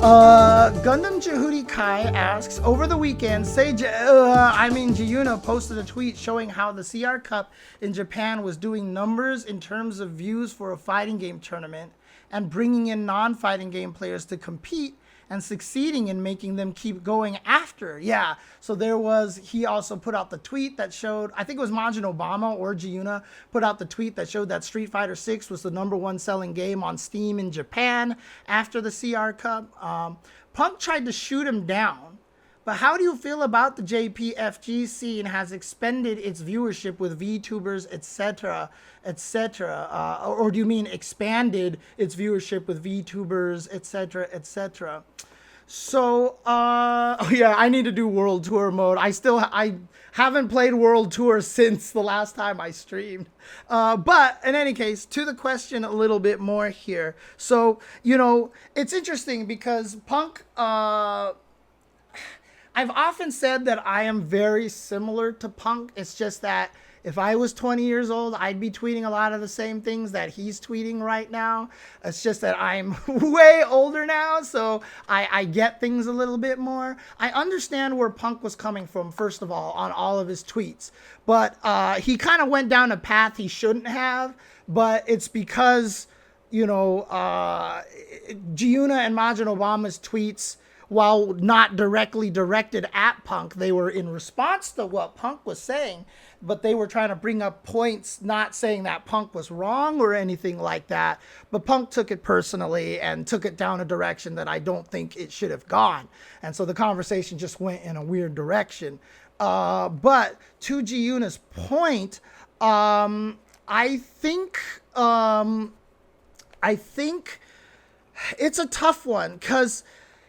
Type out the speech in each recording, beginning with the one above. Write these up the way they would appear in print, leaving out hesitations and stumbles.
Gundam Jehudi Kai asks, over the weekend, Jiyuna posted a tweet showing how the CR Cup in Japan was doing numbers in terms of views for a fighting game tournament and bringing in non-fighting game players to compete and succeeding in making them keep going after. Yeah, so he also put out the tweet that showed, I think it was Majin Obama or Jiyuna, put out the tweet that showed that Street Fighter 6 was the #1 selling game on Steam in Japan after the CR Cup. Punk tried to shoot him down, but how do you feel about the JPFG scene has expanded its viewership with VTubers, etc., etc.? Or do you mean expanded its viewership with VTubers, etc., etc.? So, yeah, I need to do World Tour mode. I haven't played World Tour since the last time I streamed. But in any case, to the question a little bit more here. So, it's interesting because Punk, I've often said that I am very similar to Punk. It's just that if I was 20 years old, I'd be tweeting a lot of the same things that he's tweeting right now. It's just that I'm way older now, so I get things a little bit more. I understand where Punk was coming from, first of all, on all of his tweets. But he kind of went down a path he shouldn't have, but it's because, Jiyuna and Majin Obama's tweets, while not directly directed at Punk, they were in response to what Punk was saying, but they were trying to bring up points, not saying that Punk was wrong or anything like that. But Punk took it personally and took it down a direction that I don't think it should have gone. And so the conversation just went in a weird direction. But to Jiyuna's point, I think it's a tough one because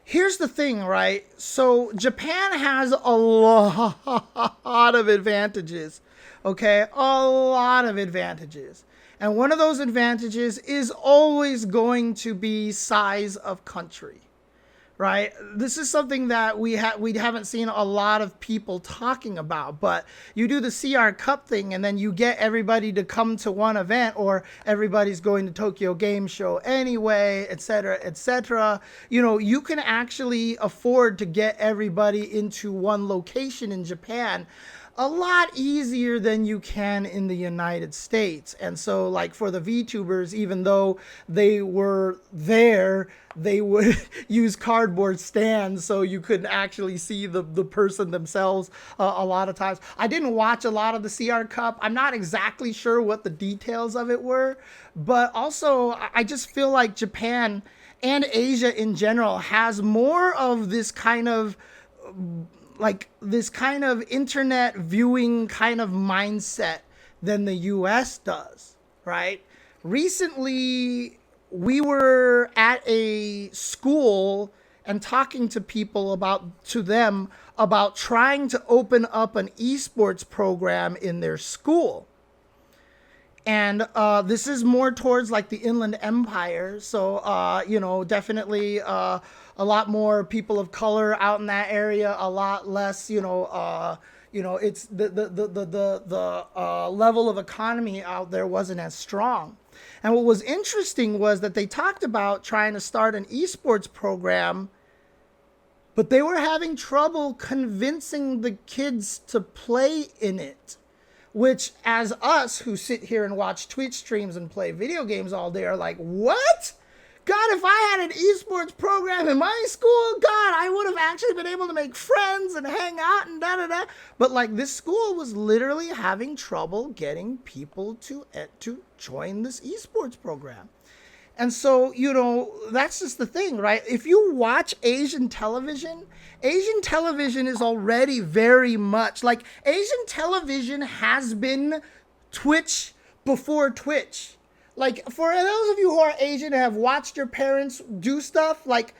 here's the thing, right? So Japan has a lot of advantages, okay? A lot of advantages. And one of those advantages is always going to be size of country, right? This is something that we haven't seen a lot of people talking about, but you do the CR Cup thing and then you get everybody to come to one event, or everybody's going to Tokyo Game Show anyway, etc., etc. You can actually afford to get everybody into one location in Japan a lot easier than you can in the United States. And so, like, for the VTubers, even though they were there, they would use cardboard stands so you couldn't actually see the person themselves a lot of times. I didn't watch a lot of the CR Cup. I'm not exactly sure what the details of it were, but also I just feel like Japan and Asia in general has more of this kind of internet viewing kind of mindset than the US does, right? Recently, we were at a school and talking to people about trying to open up an esports program in their school. And this is more towards like the Inland Empire. So, definitely a lot more people of color out in that area, a lot less, it's the level of economy out there wasn't as strong. And what was interesting was that they talked about trying to start an esports program, but they were having trouble convincing the kids to play in it. Which, as us who sit here and watch Twitch streams and play video games all day, are like, what? God, if I had an esports program in my school, God, I would have actually been able to make friends and hang out and da-da-da. But, like, this school was literally having trouble getting people to join this esports program. And so, that's just the thing, right? If you watch Asian television is already very much like Asian television has been Twitch before Twitch. Like, for those of you who are Asian and have watched your parents do stuff, like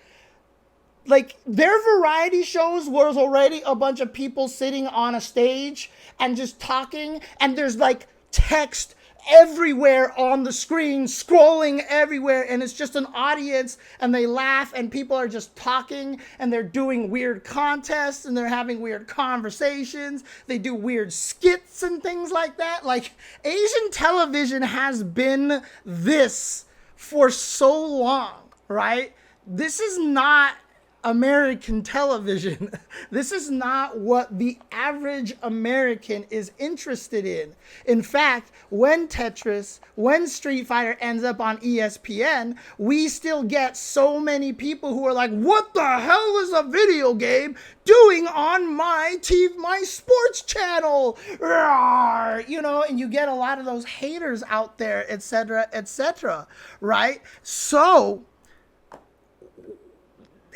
their variety shows was already a bunch of people sitting on a stage and just talking, and there's like text everywhere on the screen, scrolling everywhere, and it's just an audience, and they laugh, and people are just talking, and they're doing weird contests, and they're having weird conversations. They do weird skits and things like that. Like, Asian television has been this for so long, right? This is not American television. This is not what the average American is interested in. In fact, when Tetris, when Street Fighter ends up on ESPN, we still get so many people who are like, what the hell is a video game doing on my TV, my sports channel? You know, and you get a lot of those haters out there, etc., right? So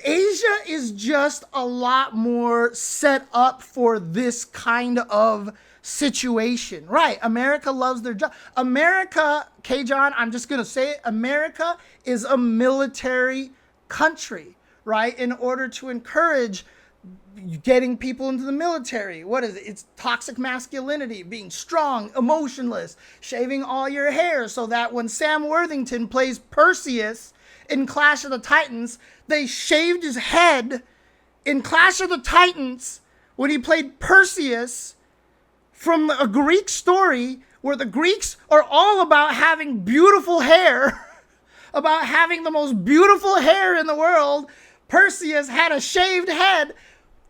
Asia is just a lot more set up for this kind of situation, right? America loves their job. America, K-John, I'm just going to say it, America is a military country, right? In order to encourage getting people into the military. What is it? It's toxic masculinity, being strong, emotionless, shaving all your hair so that when Sam Worthington plays Perseus in Clash of the Titans, they shaved his head in Clash of the Titans when he played Perseus from a Greek story where the Greeks are all about having beautiful hair, about having the most beautiful hair in the world. Perseus had a shaved head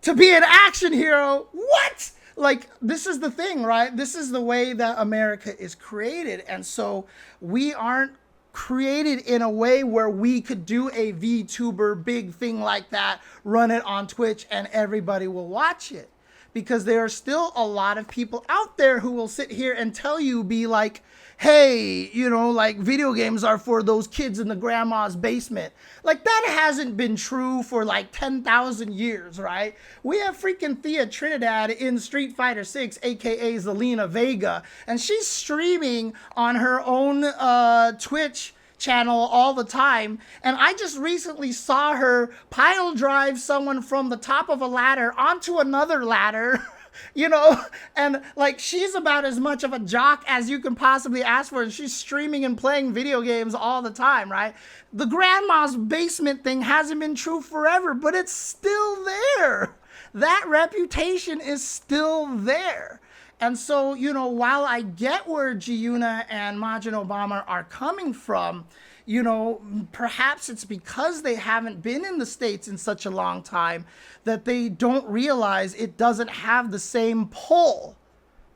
to be an action hero. What? Like, this is the thing, right? This is the way that America is created. And so we aren't created in a way where we could do a VTuber big thing like that, run it on Twitch, and everybody will watch it. Because there are still a lot of people out there who will sit here and tell you, be like, hey, you know, like video games are for those kids in the grandma's basement. Like, that hasn't been true for like 10,000 years, right? We have freaking Thea Trinidad in Street Fighter 6, aka Zelina Vega, and she's streaming on her own Twitch channel all the time. And I just recently saw her pile drive someone from the top of a ladder onto another ladder. You know, and like, she's about as much of a jock as you can possibly ask for, and she's streaming and playing video games all the time, right? The grandma's basement thing hasn't been true forever, but it's still there. That reputation is still there. And so, you know, while I get where Giuna and Majin Obama are coming from, you know, perhaps it's because they haven't been in the States in such a long time that they don't realize it doesn't have the same pull,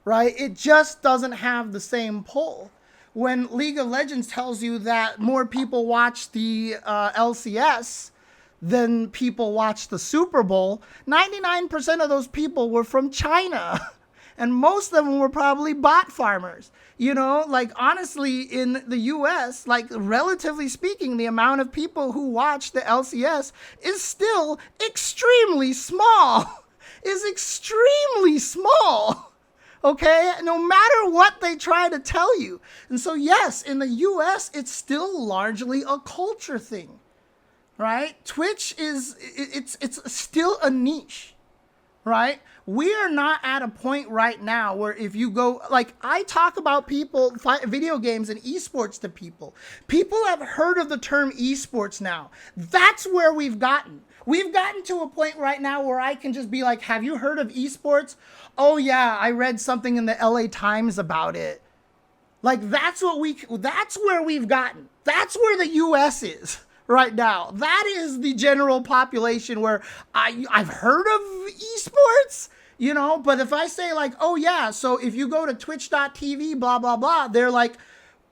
right? It just doesn't have the same pull. When League of Legends tells you that more people watch the LCS than people watch the Super Bowl, 99% of those people were from China. And most of them were probably bot farmers. You know, like, honestly, in the US, like, relatively speaking, the amount of people who watch the LCS is still extremely small. Is extremely small. Okay? No matter what they try to tell you. And so, yes, in the US, it's still largely a culture thing. Right? Twitch is, it's still a niche. Right? We are not at a point right now where if you go, like, I talk about video games and esports to people. People have heard of the term esports now. That's where we've gotten. We've gotten to a point right now where I can just be like, have you heard of esports? Oh yeah, I read something in the LA Times about it. Like, that's where we've gotten. That's where the US is right now. That is the general population where I've heard of esports, you know, but if I say like, oh yeah, so if you go to twitch.tv, blah, blah, blah, they're like,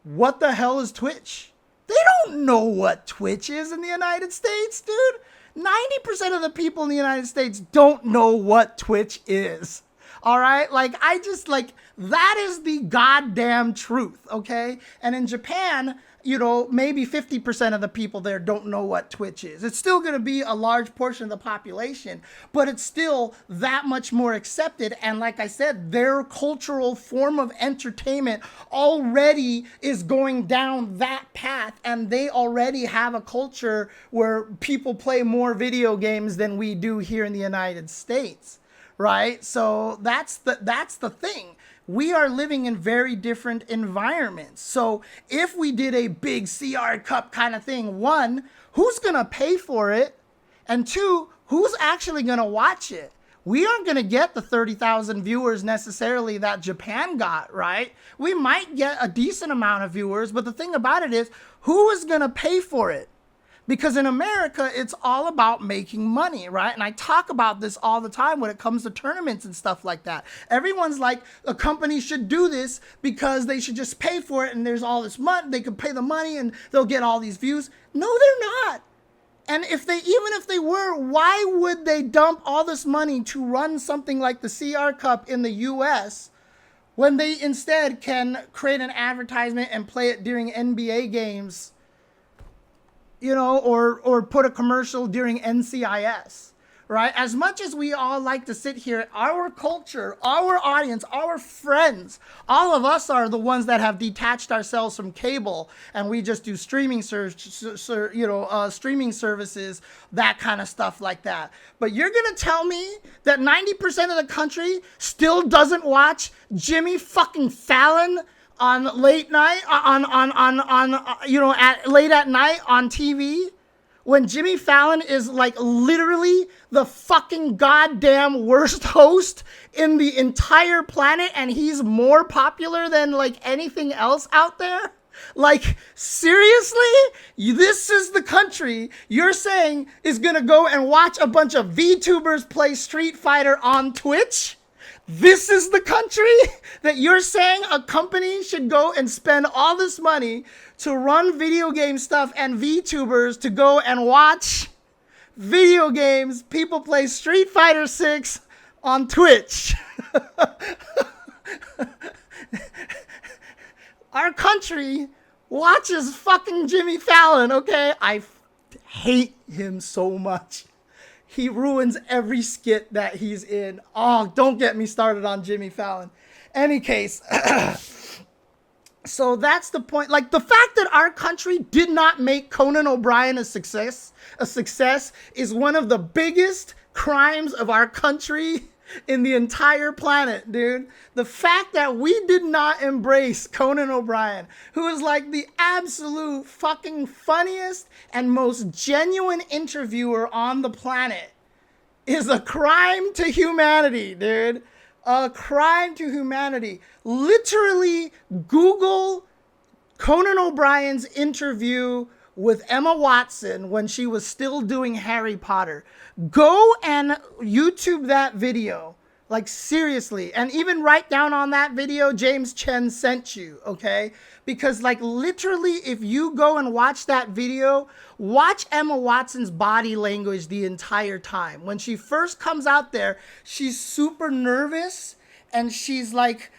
what the hell is Twitch? They don't know what Twitch is in the United States, dude. 90% of the people in the United States don't know what Twitch is. All right? Like, that is the goddamn truth, okay? And in Japan, you know, maybe 50% of the people there don't know what Twitch is. It's still going to be a large portion of the population, but it's still that much more accepted. And like I said, their cultural form of entertainment already is going down that path, and they already have a culture where people play more video games than we do here in the United States, right? So that's the thing. We are living in very different environments. So if we did a big CR Cup kind of thing, one, who's going to pay for it? And two, who's actually going to watch it? We aren't going to get the 30,000 viewers necessarily that Japan got, right? We might get a decent amount of viewers, but the thing about it is, who is going to pay for it? Because in America, it's all about making money, right? And I talk about this all the time when it comes to tournaments and stuff like that. Everyone's like, a company should do this because they should just pay for it and there's all this money. They can pay the money and they'll get all these views. No, they're not. And even if they were, why would they dump all this money to run something like the CR Cup in the US when they instead can create an advertisement and play it during NBA games? You know, or put a commercial during NCIS, right? As much as we all like to sit here, our culture, our audience, our friends, all of us are the ones that have detached ourselves from cable, and we just do streaming streaming services, that kind of stuff like that. But you're gonna tell me that 90% of the country still doesn't watch Jimmy fucking Fallon on late night, at late at night on TV, when Jimmy Fallon is like literally the fucking goddamn worst host in the entire planet, and he's more popular than like anything else out there? Like, seriously? This is the country you're saying is gonna go and watch a bunch of VTubers play Street Fighter on Twitch? This is the country that you're saying a company should go and spend all this money to run video game stuff and VTubers to go and watch video games, people play Street Fighter 6 on Twitch. Our country watches fucking Jimmy Fallon, okay? I hate him so much. He ruins every skit that he's in. Oh, don't get me started on Jimmy Fallon. Any case, so that's the point. Like, the fact that our country did not make Conan O'Brien a success is one of the biggest crimes of our country in the entire planet, dude. The fact that we did not embrace Conan O'Brien, who is like the absolute fucking funniest and most genuine interviewer on the planet, is a crime to humanity, dude. A crime to humanity. Literally, Google Conan O'Brien's interview with Emma Watson when she was still doing Harry Potter. Go and YouTube that video. Like, seriously. And even write down on that video, James Chen sent you, okay? Because, like, literally, if you go and watch that video, watch Emma Watson's body language the entire time. When she first comes out there, she's super nervous, and she's like,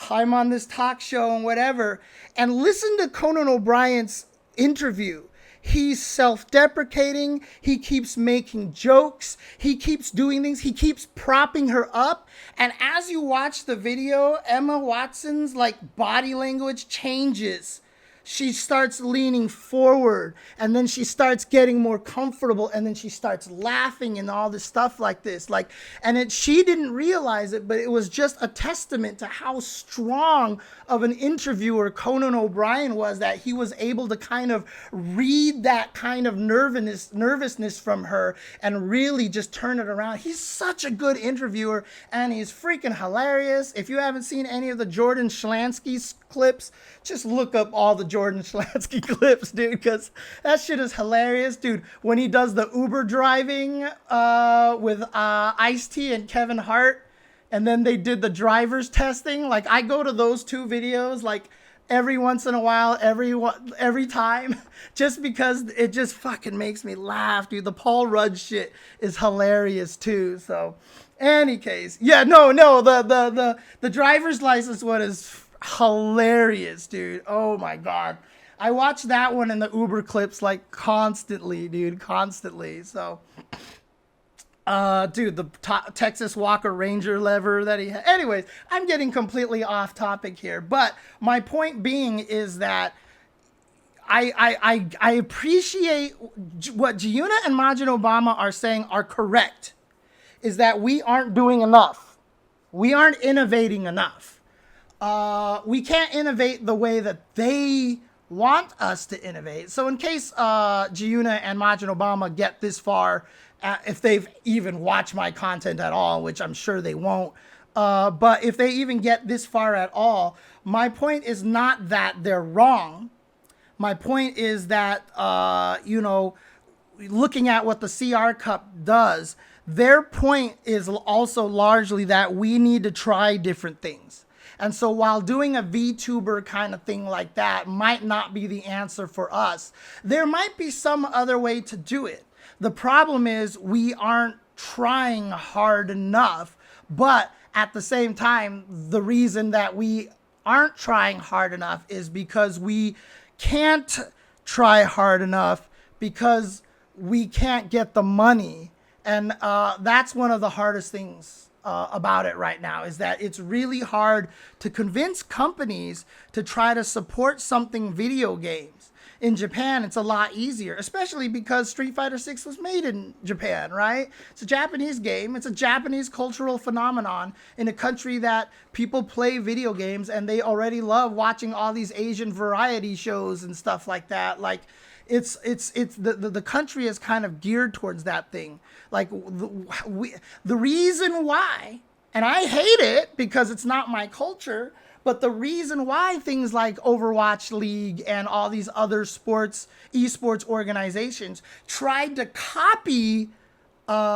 I'm on this talk show and whatever. And listen to Conan O'Brien's interview. He's self-deprecating. He keeps making jokes. He keeps doing things. He keeps propping her up. And as you watch the video, Emma Watson's like body language changes. She starts leaning forward, and then she starts getting more comfortable, and then she starts laughing and all this stuff like this. Like, and she didn't realize it, but it was just a testament to how strong of an interviewer Conan O'Brien was, that he was able to kind of read that kind of nervousness from her and really just turn it around. He's such a good interviewer, and he's freaking hilarious. If you haven't seen any of the Jordan Schlansky clips, just look up all the Jordan Schlansky clips, dude, because that shit is hilarious, dude. When he does the Uber driving with Ice-T and Kevin Hart, and then they did the driver's testing. Like, I go to those two videos like every once in a while, every time, just because it just fucking makes me laugh, dude. The Paul Rudd shit is hilarious too. So, any case, yeah, no, the driver's license one is hilarious, dude. Oh my god, I watch that one in the Uber clips like constantly, dude, constantly. So, dude, the Texas Walker Ranger lever that he had. Anyways, I'm getting completely off topic here, but my point being is that I appreciate what Giuna and Majin Obama are saying are correct, is that we aren't doing enough. We aren't innovating enough. We can't innovate the way that they want us to innovate. So in case Giuna and Majin Obama get this far, if they've even watched my content at all, which I'm sure they won't, but if they even get this far at all, my point is not that they're wrong. My point is that, looking at what the CR Cup does, their point is also largely that we need to try different things. And so while doing a VTuber kind of thing like that might not be the answer for us, there might be some other way to do it. The problem is we aren't trying hard enough, but at the same time, the reason that we aren't trying hard enough is because we can't try hard enough because we can't get the money. And that's one of the hardest things about it right now, is that it's really hard to convince companies to try to support something video games. In Japan, it's a lot easier, especially because Street Fighter 6 was made in Japan, right? It's a Japanese game. It's a Japanese cultural phenomenon in a country that people play video games and they already love watching all these Asian variety shows and stuff like that. Like, it's the country is kind of geared towards that thing. Like the reason why, and I hate it because it's not my culture, but the reason why things like Overwatch League and all these other esports organizations tried to copy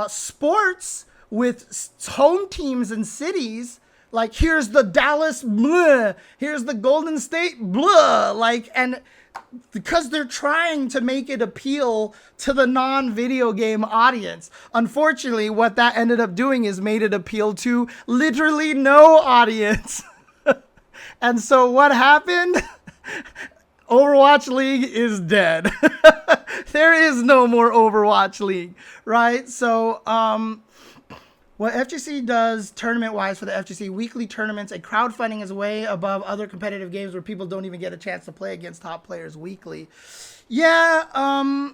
sports with home teams and cities, like here's the Dallas, blah, here's the Golden State, blah, like, and because they're trying to make it appeal to the non-video game audience. Unfortunately, what that ended up doing is made it appeal to literally no audience. And so what happened? Overwatch League is dead. There is no more Overwatch League, right? So what FGC does tournament-wise for the FGC weekly tournaments, and crowdfunding is way above other competitive games where people don't even get a chance to play against top players weekly. Yeah, I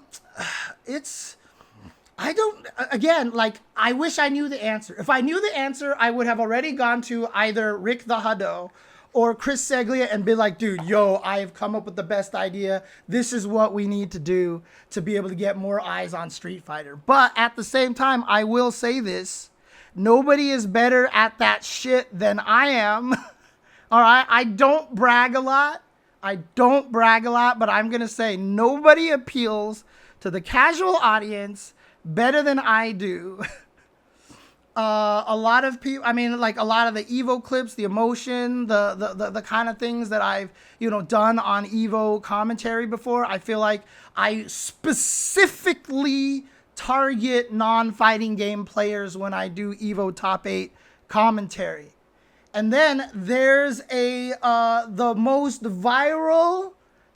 wish I knew the answer. If I knew the answer, I would have already gone to either Rick the Huddo or Chris Seglia and be like, dude, I've come up with the best idea. This is what we need to do to be able to get more eyes on Street Fighter. But at the same time, I will say this. Nobody is better at that shit than I am. All right? I don't brag a lot, but I'm going to say nobody appeals to the casual audience better than I do. A lot of people, I mean, like a lot of the Evo clips, the emotion, the kind of things that I've, done on Evo commentary before, I feel like I specifically target non-fighting game players when I do Evo Top 8 commentary. And then there's the most viral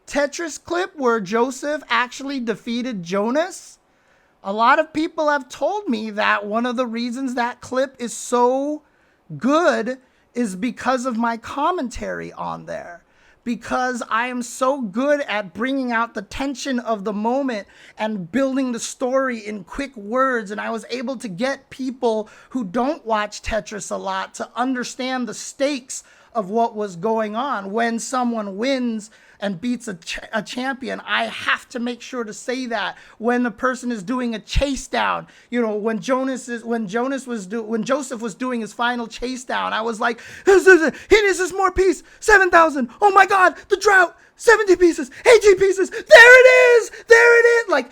Tetris clip where Joseph actually defeated Jonas. A lot of people have told me that one of the reasons that clip is so good is because of my commentary on there. Because I am so good at bringing out the tension of the moment and building the story in quick words. And I was able to get people who don't watch Tetris a lot to understand the stakes of what was going on. When someone wins and beats a champion, I have to make sure to say that. When the person is doing a chase down, when Joseph was doing his final chase down, I was like, this is more piece, 7,000. Oh my God, the drought, 70 pieces, 80 pieces. There it is. Like,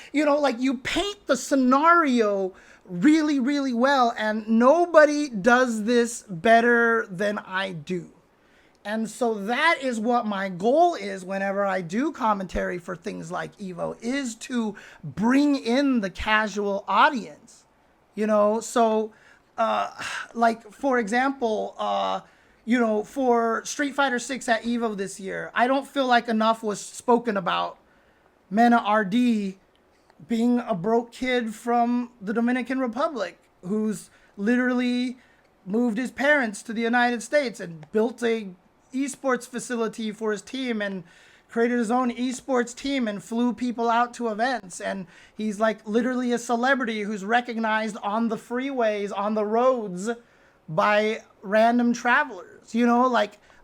you paint the scenario really, really well, and nobody does this better than I do. And so that is what my goal is whenever I do commentary for things like Evo, is to bring in the casual audience, So, like, for example, for Street Fighter 6 at Evo this year, I don't feel like enough was spoken about Mena RD being a broke kid from the Dominican Republic who's literally moved his parents to the United States and built a esports facility for his team and created his own esports team and flew people out to events. And he's like literally a celebrity who's recognized on the freeways, on the roads by random travelers.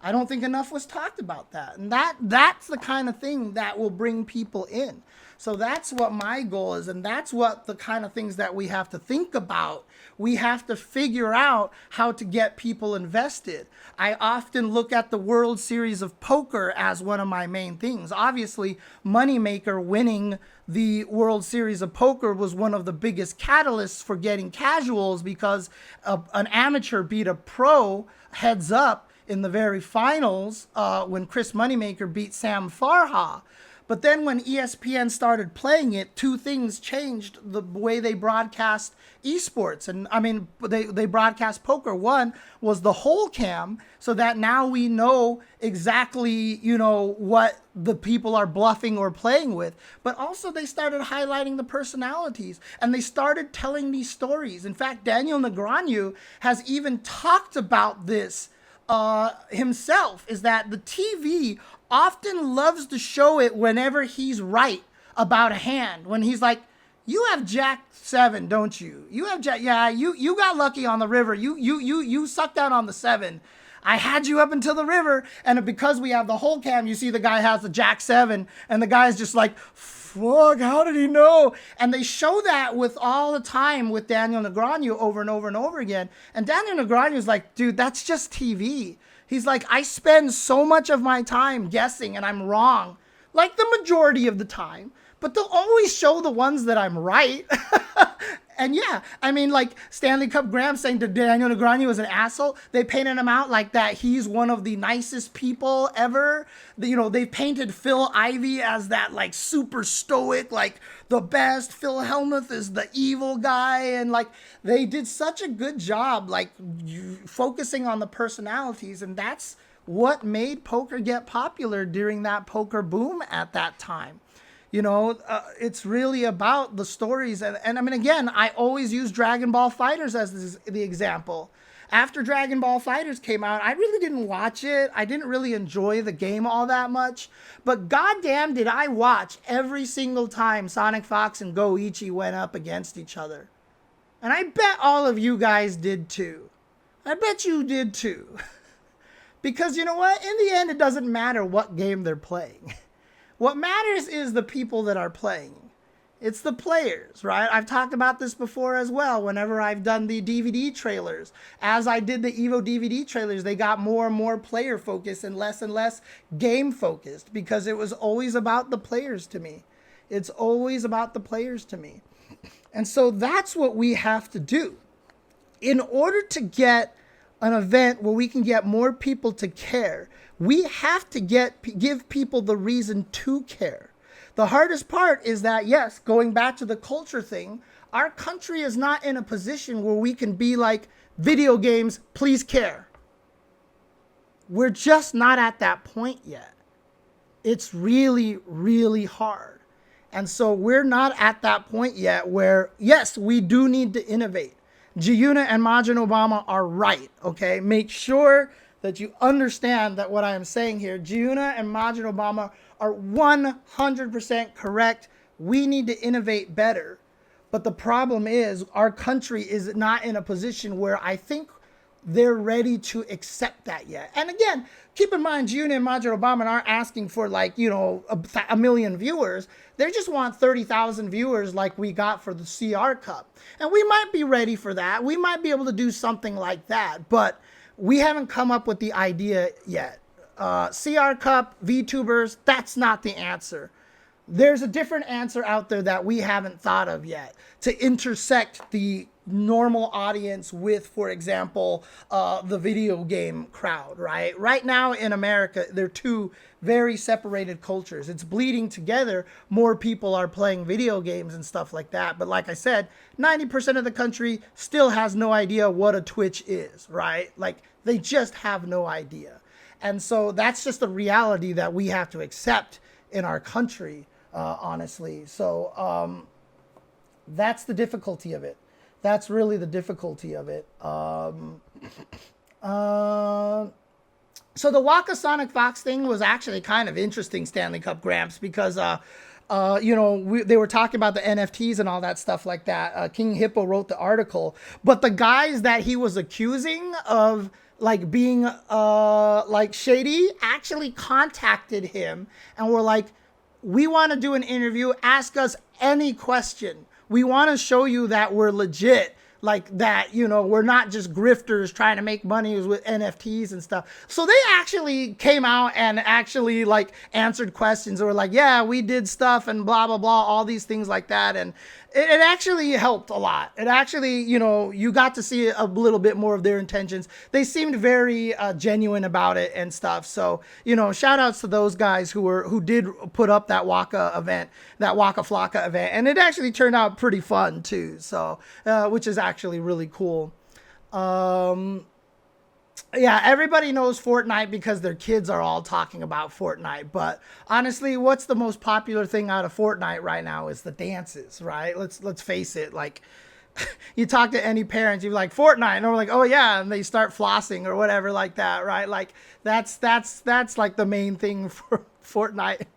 I don't think enough was talked about that. And that's the kind of thing that will bring people in. So that's what my goal is, and that's what the kind of things that we have to think about. We have to figure out how to get people invested. I often look at the World Series of Poker as one of my main things. Obviously, Moneymaker winning the World Series of Poker was one of the biggest catalysts for getting casuals, because an amateur beat a pro heads up in the very finals when Chris Moneymaker beat Sam Farha. But then when ESPN started playing it, two things changed the way they broadcast esports. And I mean, they broadcast poker. One was the whole cam, so that now we know exactly, what the people are bluffing or playing with. But also they started highlighting the personalities, and they started telling these stories. In fact, Daniel Negreanu has even talked about this himself, is that the TV often loves to show it whenever he's right about a hand. When he's like, you have Jack 7, don't you? You have Jack, yeah, you got lucky on the river. You sucked out on the 7. I had you up until the river, and because we have the whole cam, you see the guy has the Jack 7, and the guy's just like, fuck, how did he know? And they show that with all the time with Daniel Negreanu over and over and over again. And Daniel Negreanu is like, dude, that's just TV. He's like, I spend so much of my time guessing, and I'm wrong, like the majority of the time. But they'll always show the ones that I'm right. And yeah, I mean, like Stanley Cup Graham saying that Daniel Negreanu was an asshole. They painted him out like that he's one of the nicest people ever. They painted Phil Ivey as that like super stoic, like the best. Phil Hellmuth is the evil guy. And like they did such a good job like focusing on the personalities. And that's what made poker get popular during that poker boom at that time. It's really about the stories. And I mean, again, I always use Dragon Ball FighterZ as the example. After Dragon Ball FighterZ came out, I really didn't watch it. I didn't really enjoy the game all that much. But goddamn did I watch every single time Sonic Fox and Goichi went up against each other. And I bet all of you guys did too. I bet you did too. Because you know what? In the end, it doesn't matter what game they're playing. What matters is the people that are playing. It's the players, right? I've talked about this before as well. Whenever I've done the DVD trailers, as I did the Evo DVD trailers, they got more and more player focused and less game focused, because it was always about the players to me. It's always about the players to me. And so that's what we have to do. In order to get an event where we can get more people to care, we have to give people the reason to care. The hardest part is that, yes, going back to the culture thing, our country is not in a position where we can be like, video games, please care. We're just not at that point yet. It's really, really hard. And so we're not at that point yet where, yes, we do need to innovate. Giuna and Majin Obama are right, okay? Make sure that you understand that what I am saying here, Giuna and Majin Obama are 100% correct. We need to innovate better. But the problem is our country is not in a position where I think they're ready to accept that yet. And again, keep in mind, Giuna and Majin Obama aren't asking for like, a million viewers. They just want 30,000 viewers like we got for the CR Cup. And we might be ready for that. We might be able to do something like that. But we haven't come up with the idea yet. CR Cup, VTubers, that's not the answer. There's a different answer out there that we haven't thought of yet to intersect the normal audience with, for example, the video game crowd, right? Right now in America, they're two very separated cultures. It's bleeding together. More people are playing video games and stuff like that. But like I said, 90% of the country still has no idea what a Twitch is, right? Like they just have no idea. And so that's just the reality that we have to accept in our country, honestly. So that's the difficulty of it. That's really the difficulty of it. So the Waka Sonic Fox thing was actually kind of interesting, Stanley Cup Gramps, because they were talking about the NFTs and all that stuff like that. King Hippo wrote the article, but the guys that he was accusing of like being like shady actually contacted him and were like, we want to do an interview. Ask us any question. We want to show you that we're legit. Like that, we're not just grifters trying to make money with NFTs and stuff. So they actually came out and actually like answered questions or were like, yeah, we did stuff and blah, blah, blah, all these things like that. And it actually helped a lot. It actually, you got to see a little bit more of their intentions. They seemed very genuine about it and stuff. So, shout outs to those guys who did put up that Waka event, that Waka Flocka event. And it actually turned out pretty fun too. So, which is actually really cool. Yeah, everybody knows Fortnite because their kids are all talking about Fortnite. But honestly, what's the most popular thing out of Fortnite right now is the dances, right? Let's face it. Like, you talk to any parents, you're like, Fortnite, and they're like, oh yeah, and they start flossing or whatever like that, right? Like that's like the main thing for Fortnite.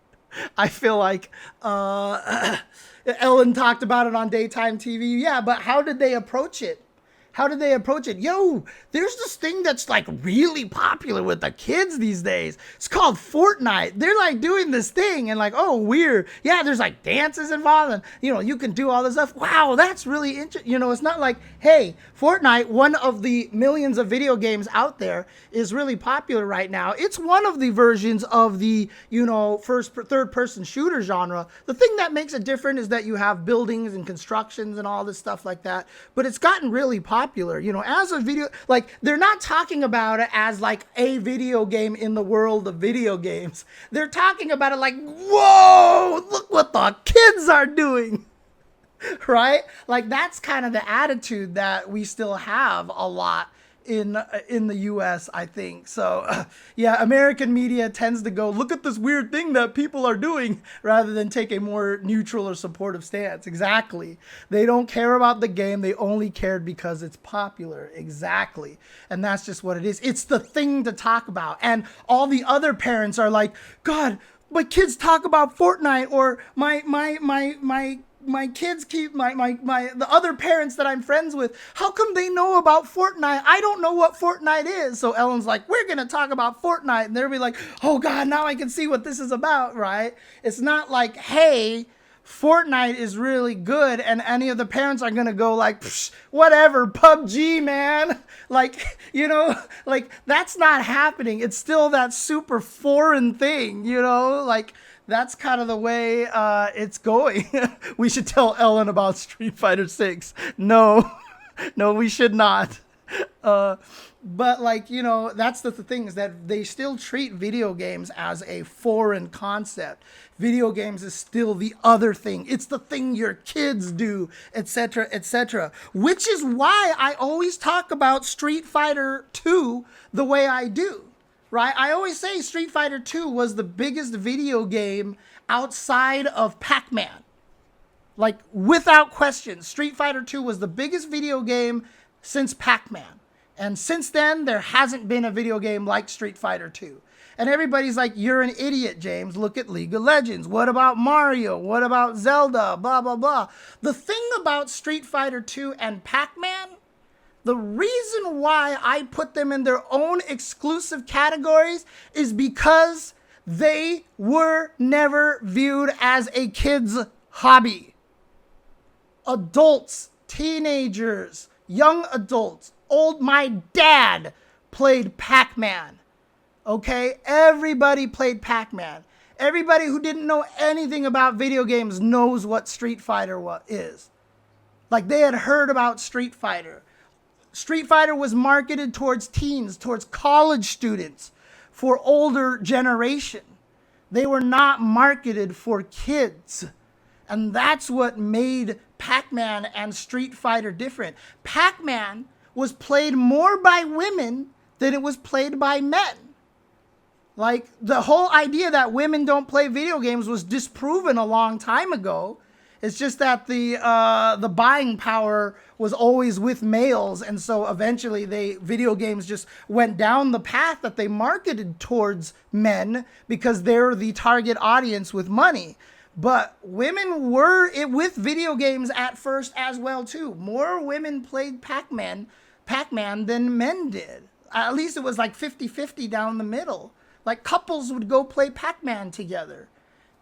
I feel like Ellen talked about it on daytime TV. Yeah, but how did they approach it? How did they approach it? Yo, there's this thing that's like really popular with the kids these days. It's called Fortnite. They're like doing this thing and like, oh, weird. Yeah, there's like dances involved and, you can do all this stuff. Wow, that's really interesting. It's not like, hey, Fortnite, one of the millions of video games out there, is really popular right now. It's one of the versions of the, third person shooter genre. The thing that makes it different is that you have buildings and constructions and all this stuff like that. But it's gotten really popular, as a video, like they're not talking about it as like a video game in the world of video games. They're talking about it like, whoa, look what the kids are doing. Right? Like that's kind of the attitude that we still have a lot in the US, I think. So yeah, American media tends to go, look at this weird thing that people are doing, rather than take a more neutral or supportive stance. Exactly. They don't care about the game. They only cared because it's popular. Exactly. And that's just what it is. It's the thing to talk about. And all the other parents are like, God, my kids talk about Fortnite, or my kids keep the other parents that I'm friends with, how come they know about Fortnite? I don't know what Fortnite is. So Ellen's like, we're going to talk about Fortnite. And they'll be like, oh God, now I can see what this is about, right? It's not like, hey, Fortnite is really good, and any of the parents are going to go like, whatever, PUBG, man. Like, like that's not happening. It's still that super foreign thing, like, that's kind of the way it's going. We should tell Ellen about Street Fighter 6. No, no, we should not. But like, that's the thing, is that they still treat video games as a foreign concept. Video games is still the other thing. It's the thing your kids do, etc., etc. Which is why I always talk about Street Fighter 2 the way I do. Right? I always say Street Fighter 2 was the biggest video game outside of Pac-Man. Like, without question, Street Fighter 2 was the biggest video game since Pac-Man. And since then, there hasn't been a video game like Street Fighter 2. And everybody's like, you're an idiot, James. Look at League of Legends. What about Mario? What about Zelda? Blah, blah, blah. The thing about Street Fighter 2 and Pac-Man, the reason why I put them in their own exclusive categories is because they were never viewed as a kid's hobby. Adults, teenagers, young adults, my dad played Pac-Man. Okay? Everybody played Pac-Man. Everybody who didn't know anything about video games knows what Street Fighter is. Like, they had heard about Street Fighter. Street Fighter was marketed towards teens, towards college students, for older generation. They were not marketed for kids. And that's what made Pac-Man and Street Fighter different. Pac-Man was played more by women than it was played by men. Like, the whole idea that women don't play video games was disproven a long time ago. It's just that the buying power was always with males, and so eventually video games just went down the path that they marketed towards men because they're the target audience with money. But women were it with video games at first as well too. More women played Pac-Man than men did. At least it was like 50-50 down the middle. Like couples would go play Pac-Man together.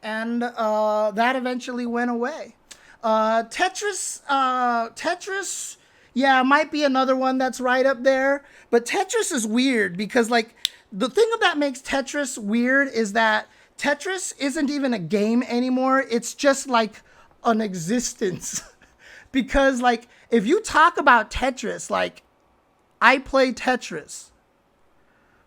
And that eventually went away. Tetris, yeah, might be another one that's right up there. But Tetris is weird because, like, the thing that makes Tetris weird is that Tetris isn't even a game anymore. It's just like an existence. Because, like, if you talk about Tetris, like, I play Tetris.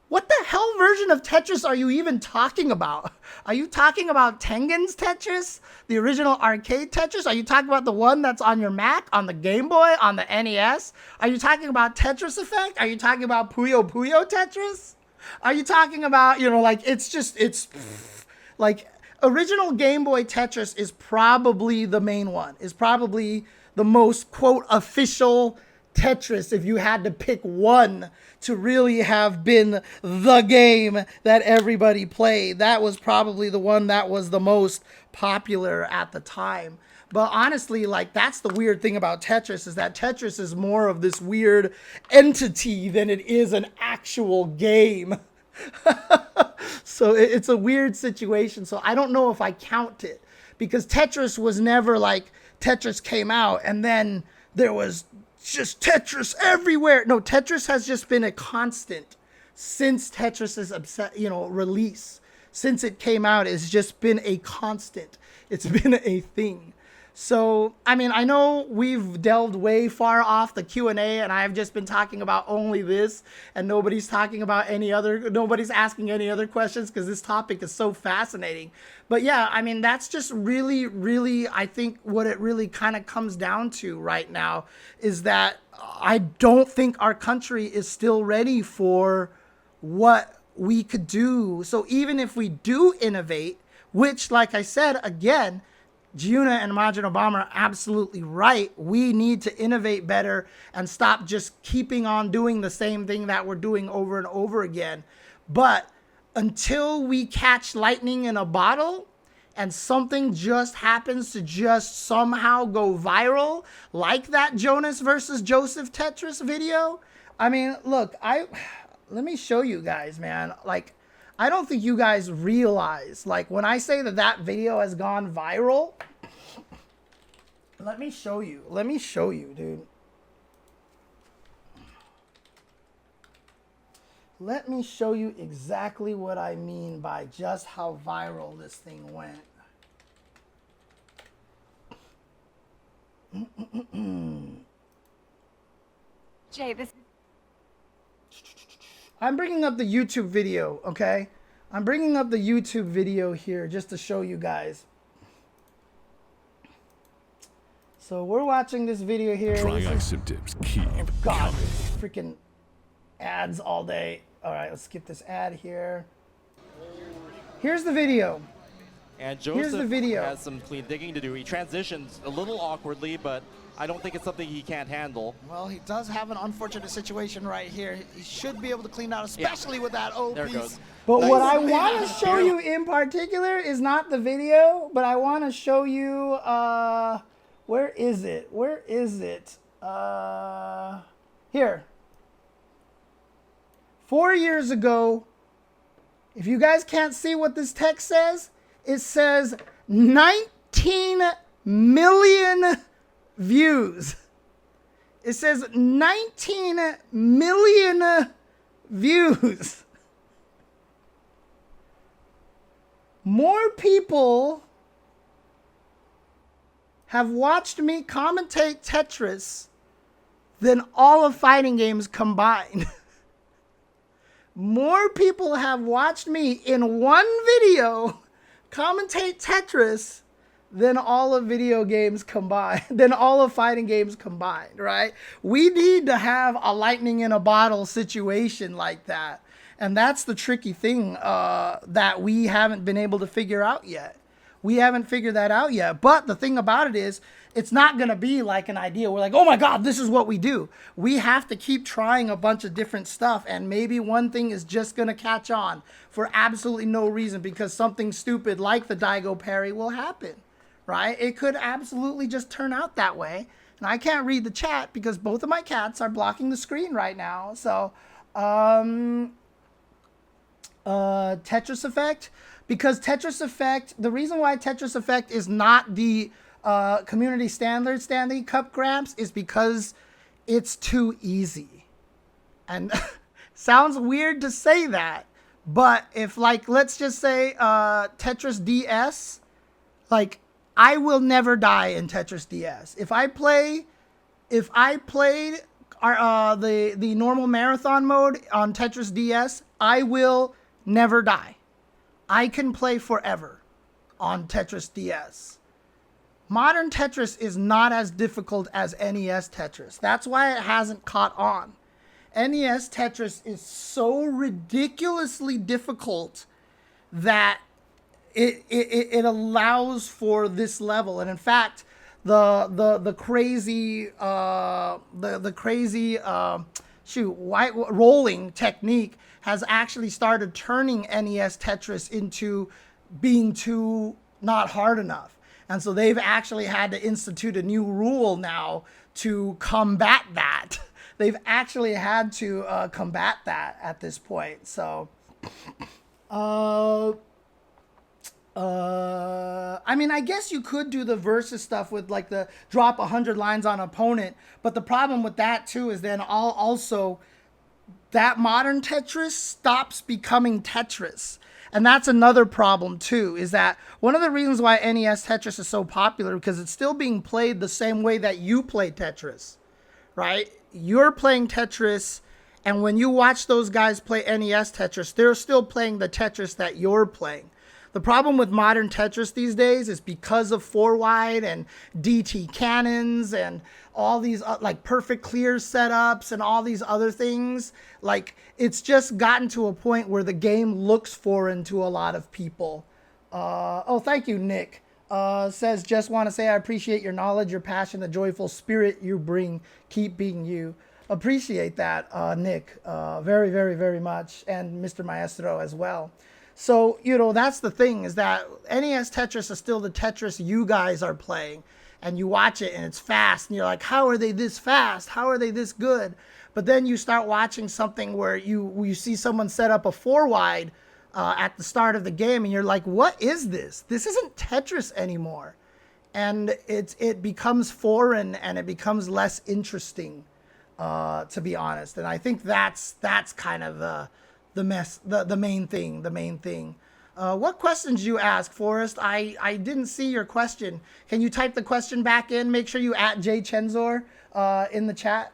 What the hell version of Tetris are you even talking about? Are you talking about Tengen's Tetris? The original arcade Tetris? Are you talking about the one that's on your Mac, on the Game Boy, on the NES? Are you talking about Tetris Effect? Are you talking about Puyo Puyo Tetris? Are you talking about, you know, like, it's like, original Game Boy Tetris is probably the main one. Is probably the most, quote, official Tetris if you had to pick one to really have been the game that everybody played. That was probably the one that was the most popular at the time. But honestly, like, that's the weird thing about Tetris, is that Tetris is more of this weird entity than it is an actual game. So it's a weird situation. So I don't know if I count it, because Tetris was never like Tetris came out and then there was just Tetris everywhere. No, Tetris has just been a constant since Tetris's release. Since it came out, it's just been a constant. It's been a thing. So, I mean, I know we've delved way far off the Q&A, and I've just been talking about only this, and nobody's asking any other questions because this topic is so fascinating. But yeah, I mean, that's just really, really, I think what it really kind of comes down to right now is that I don't think our country is still ready for what we could do. So even if we do innovate, which, like I said, again, Giuna and Majin Obama are absolutely right. We need to innovate better and stop just keeping on doing the same thing that we're doing over and over again. But until we catch lightning in a bottle and something just happens to just somehow go viral, like that Jonas versus Joseph Tetris video, I mean, look, let me show you guys, man. Like, I don't think you guys realize, like, when I say that video has gone viral, let me show you, dude. Let me show you exactly what I mean by just how viral this thing went. Jay, this... I'm bringing up the YouTube video, okay? I'm bringing up the YouTube video here just to show you guys. So we're watching this video here. Dry symptoms keep God, coming. freaking ads all day. All right, let's skip this ad here. Here's the video. And Joseph Here's the video. has some clean digging to do. He transitions a little awkwardly, but I don't think it's something he can't handle. Well, he does have an unfortunate situation right here. He should be able to clean out, especially with that O There it piece. goes. But Nice. what I want to show you in particular is not the video, but I want to show you, where is it? Here. 4 years ago, if you guys can't see what this text says, it says 19 million views. It says 19 million views. More people have watched me commentate Tetris than all of fighting games combined. More people have watched me in one video commentate Tetris than all of video games combined, than all of fighting games combined, right? We need to have a lightning in a bottle situation like that. And that's the tricky thing that we haven't been able to figure out yet. We haven't figured that out yet. But the thing about it is, it's not going to be like an idea. We're like, oh my God, this is what we do. We have to keep trying a bunch of different stuff. And maybe one thing is just going to catch on for absolutely no reason because something stupid like the Daigo parry will happen, right? It could absolutely just turn out that way. And I can't read the chat because both of my cats are blocking the screen right now. So, Tetris Effect, because Tetris Effect, the reason why Tetris Effect is not the community standard Stanley Cup Gramps is because it's too easy. And sounds weird to say that, but if like, let's just say Tetris DS, like I will never die in Tetris DS. If I played the normal marathon mode on Tetris DS, I will never die. I can play forever on Tetris DS. Modern Tetris is not as difficult as NES Tetris. That's why it hasn't caught on. NES Tetris is so ridiculously difficult that it allows for this level. And in fact, the crazy rolling technique has actually started turning NES Tetris into being too not hard enough. And so they've actually had to institute a new rule now to combat that. They've actually had to combat that at this point. So, I mean, I guess you could do the versus stuff with like the drop 100 lines on opponent. But the problem with that too is then also that modern Tetris stops becoming Tetris. And that's another problem too, is that one of the reasons why NES Tetris is so popular because it's still being played the same way that you play Tetris, right? You're playing Tetris, and when you watch those guys play NES Tetris, they're still playing the Tetris that you're playing. The problem with modern Tetris these days is because of 4-wide and DT cannons and all these like perfect clear setups and all these other things, like it's just gotten to a point where the game looks foreign to a lot of people. Oh, thank you, Nick. Says, just want to say I appreciate your knowledge, your passion, the joyful spirit you bring. Keep being you. Appreciate that, Nick, very, very, very much. And Mr. Maestro as well. So, you know, that's the thing is that NES Tetris is still the Tetris you guys are playing. And you watch it and it's fast. And you're like, how are they this fast? How are they this good? But then you start watching something where you see someone set up a 4-wide at the start of the game. And you're like, what is this? This isn't Tetris anymore. And it becomes foreign and it becomes less interesting, to be honest. And I think that's kind of the main thing. What questions you ask, Forrest? I didn't see your question. Can you type the question back in? Make sure you at jchenzor in the chat.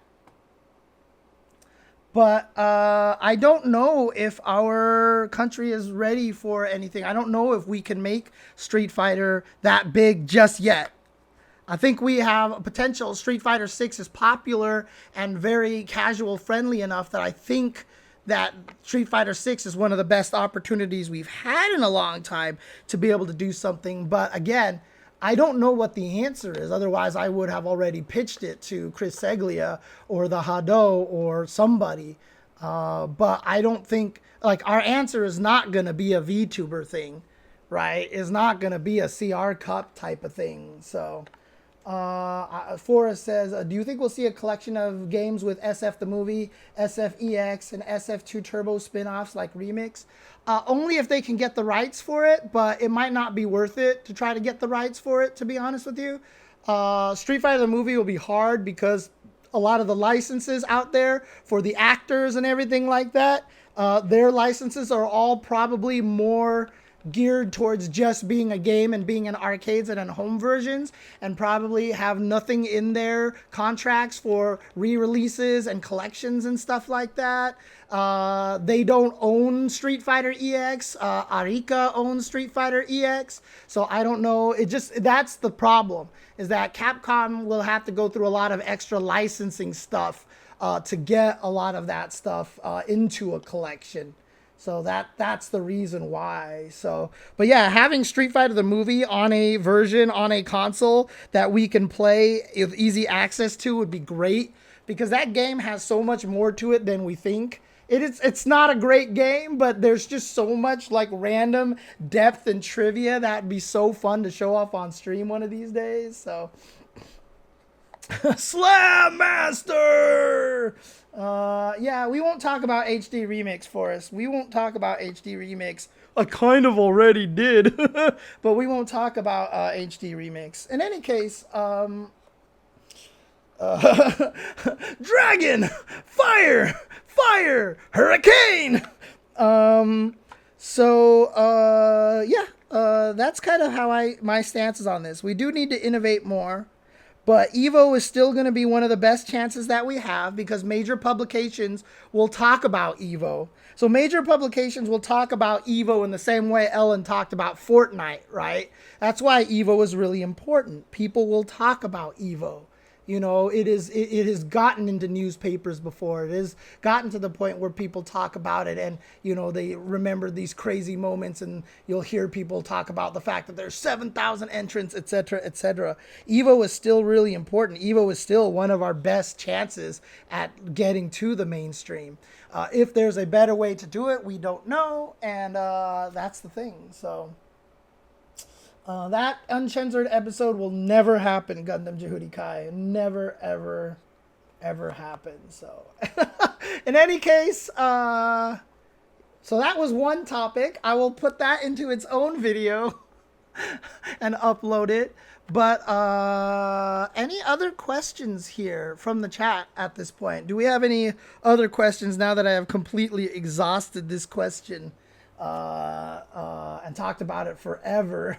But I don't know if our country is ready for anything. I don't know if we can make Street Fighter that big just yet. I think we have a potential. Street Fighter 6 is popular and very casual friendly enough that I think that Street Fighter 6 is one of the best opportunities we've had in a long time to be able to do something. But again, I don't know what the answer is. Otherwise, I would have already pitched it to Chris Seglia or the Hado or somebody. But I don't think, like, our answer is not going to be a VTuber thing, right? It's not going to be a CR Cup type of thing. So, Forrest says, do you think we'll see a collection of games with SF the movie, SFEX, and SF2 Turbo spin-offs like Remix? Only if they can get the rights for it, but it might not be worth it to try to get the rights for it, to be honest with you. Street Fighter the movie will be hard because a lot of the licenses out there for the actors and everything like that, their licenses are all probably more geared towards just being a game and being in arcades and in home versions, and probably have nothing in their contracts for re-releases and collections and stuff like that. They don't own Street Fighter EX. Arika owns Street Fighter EX. So I don't know. That's the problem, is that Capcom will have to go through a lot of extra licensing stuff to get a lot of that stuff into a collection. So that's the reason why. So, but yeah, having Street Fighter the movie on a version on a console that we can play with easy access to would be great, because that game has so much more to it than we think. It's not a great game, but there's just so much like random depth and trivia that'd be so fun to show off on stream one of these days. So Slam Master! Yeah, we won't talk about HD Remix, Forrest. We won't talk about HD Remix. I kind of already did. But we won't talk about HD Remix. In any case, Dragon! Fire! Fire! Hurricane! That's kind of how my stance is on this. We do need to innovate more. But Evo is still going to be one of the best chances that we have, because major publications will talk about Evo. So major publications will talk about Evo in the same way Ellen talked about Fortnite, right? That's why Evo is really important. People will talk about Evo. You know, it has gotten into newspapers before. It has gotten to the point where people talk about it, and, you know, they remember these crazy moments, and you'll hear people talk about the fact that there's 7,000 entrants, etc., etc. Evo is still really important. Evo is still one of our best chances at getting to the mainstream. If there's a better way to do it, we don't know, and that's the thing. So that uncensored episode will never happen, Gundam Jehudi Kai. Never, ever, ever happen. So, in any case, so that was one topic. I will put that into its own video and upload it. But any other questions here from the chat at this point? Do we have any other questions now that I have completely exhausted this question and talked about it forever?